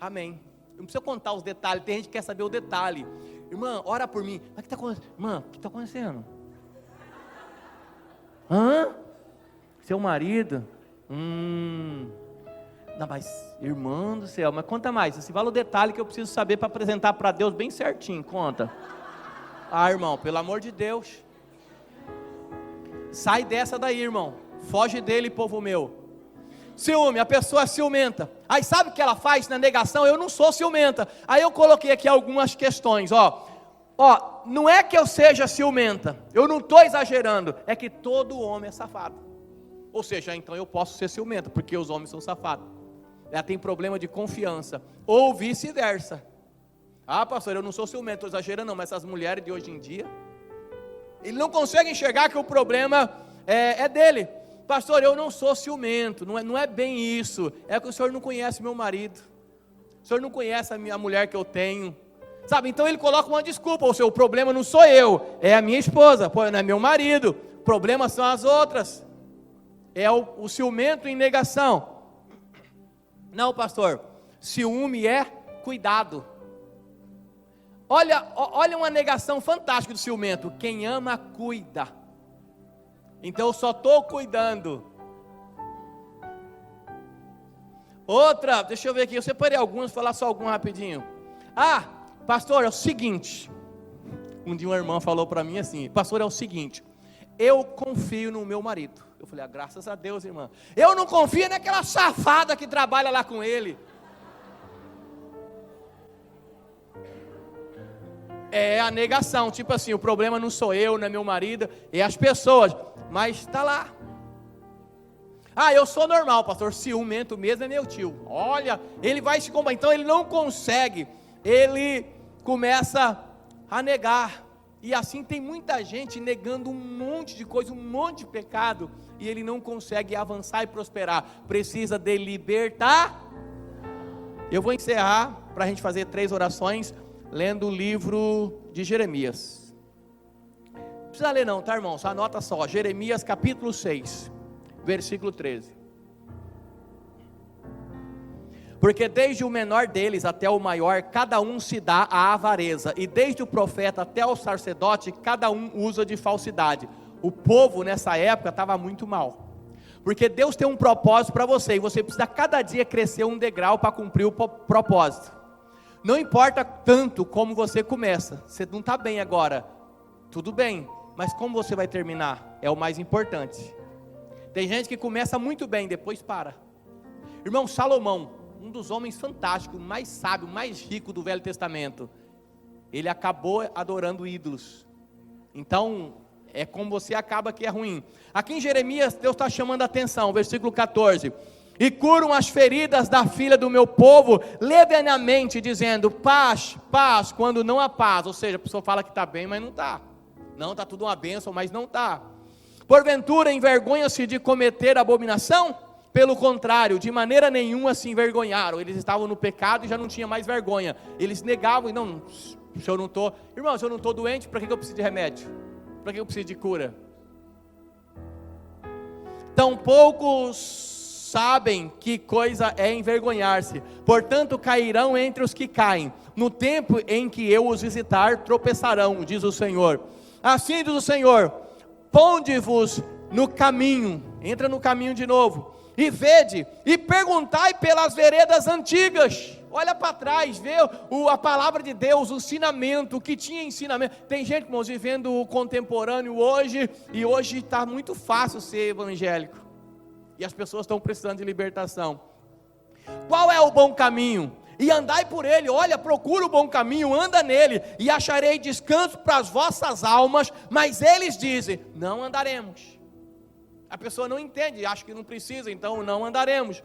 Amém. Não precisa contar os detalhes, tem gente que quer saber o detalhe. Irmã, ora por mim. Mas o que está acontecendo? Irmã, o que está acontecendo? Hã? Seu marido? Não, mas, irmã do céu, mas conta mais. Assim, fala o detalhe que eu preciso saber para apresentar para Deus bem certinho, conta. Ah, irmão, pelo amor de Deus. Sai dessa daí, irmão. Foge dele, povo meu. Ciúme, a pessoa é ciumenta. Aí sabe o que ela faz na negação? Eu não sou ciumenta. Aí eu coloquei aqui algumas questões, ó, não é que eu seja ciumenta, eu não estou exagerando, é que todo homem é safado. Ou seja, então eu posso ser ciumenta, porque os homens são safados. Ela tem problema de confiança, ou vice-versa. Ah, pastor, eu não sou ciumento, estou exagerando não, mas essas mulheres de hoje em dia, ele não consegue enxergar que o problema é dele. Pastor, eu não sou ciumento, não é bem isso, é que o senhor não conhece meu marido, o senhor não conhece a mulher que eu tenho, sabe? Então ele coloca uma desculpa: o seu problema não sou eu, é a minha esposa, não é meu marido, o problema são as outras, é o ciumento em negação. Não, pastor, ciúme é cuidado. Olha uma negação fantástica do ciumento: quem ama, cuida. Então eu só estou cuidando. Outra, deixa eu ver aqui, eu separei algumas, vou falar só algumas rapidinho. Ah, pastor, é o seguinte. Um dia uma irmã falou para mim assim: pastor, é o seguinte, eu confio no meu marido. Eu falei: graças a Deus, irmã. Eu não confio naquela safada que trabalha lá com ele. É a negação, tipo assim, o problema não sou eu, não é meu marido, é as pessoas, mas está lá. Ah, eu sou normal, pastor, ciumento mesmo é meu tio. Olha, ele vai se combater, então ele não consegue, ele começa a negar. E assim tem muita gente negando um monte de coisa, um monte de pecado, e ele não consegue avançar e prosperar. Precisa de libertar. Eu vou encerrar para a gente fazer 3 orações, lendo o livro de Jeremias. Não precisa ler não, tá, irmão? Só anota só, Jeremias capítulo 6, versículo 13. Porque desde o menor deles até o maior, cada um se dá à avareza, e desde o profeta até o sacerdote, cada um usa de falsidade. O povo nessa época estava muito mal, porque Deus tem um propósito para você, e você precisa cada dia crescer um degrau para cumprir o propósito. Não importa tanto como você começa, você não está bem agora, tudo bem, mas como você vai terminar, é o mais importante. Tem gente que começa muito bem, depois para. Irmão, Salomão, um dos homens fantásticos, mais sábio, mais rico do Velho Testamento, ele acabou adorando ídolos. Então, é como você acaba que é ruim. Aqui em Jeremias, Deus está chamando a atenção, versículo 14: e curam as feridas da filha do meu povo levianamente, dizendo paz, paz, quando não há paz. Ou seja, a pessoa fala que está bem, mas não está. Não, está tudo uma bênção, mas não está. Porventura envergonham-se de cometer abominação? Pelo contrário, de maneira nenhuma se envergonharam. Eles estavam no pecado e já não tinha mais vergonha. Eles negavam e não, se eu não estou, irmão, se eu não estou doente, para que eu preciso de remédio? Para que eu preciso de cura? Tão poucos sabem que coisa é envergonhar-se, portanto cairão entre os que caem, no tempo em que eu os visitar tropeçarão, diz o Senhor. Assim diz o Senhor: ponde-vos no caminho, entra no caminho de novo, e vede, e perguntai pelas veredas antigas. Olha para trás, vê a palavra de Deus, o ensinamento, o que tinha ensinamento. Tem gente, irmãos, vivendo o contemporâneo hoje, e hoje está muito fácil ser evangélico, e as pessoas estão precisando de libertação. Qual é o bom caminho? E andai por ele. Olha, procura o bom caminho, anda nele, e acharei descanso para as vossas almas. Mas eles dizem, não andaremos. A pessoa não entende, acha que não precisa, então não andaremos.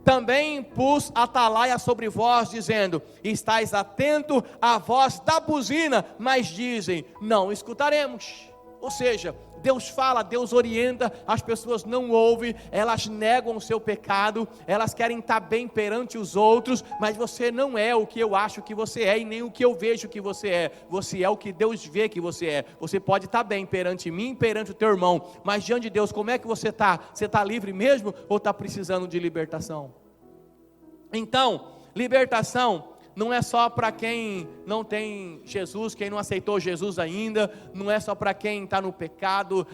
Também pus atalaia sobre vós, dizendo, estais atento à voz da buzina, mas dizem, não escutaremos. Ou seja, Deus fala, Deus orienta, as pessoas não ouvem, elas negam o seu pecado, elas querem estar bem perante os outros, mas você não é o que eu acho que você é, e nem o que eu vejo que você é o que Deus vê que você é. Você pode estar bem perante mim, perante o teu irmão, mas diante de Deus, como é que você está? Você está livre mesmo, ou está precisando de libertação? Então, libertação não é só para quem não tem Jesus, quem não aceitou Jesus ainda, não é só para quem está no pecado,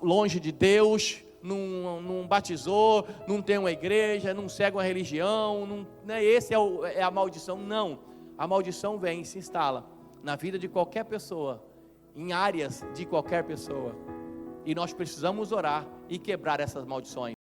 longe de Deus, não batizou, não tem uma igreja, não segue uma religião, esse é a maldição. Não, a maldição vem e se instala na vida de qualquer pessoa, em áreas de qualquer pessoa, e nós precisamos orar e quebrar essas maldições.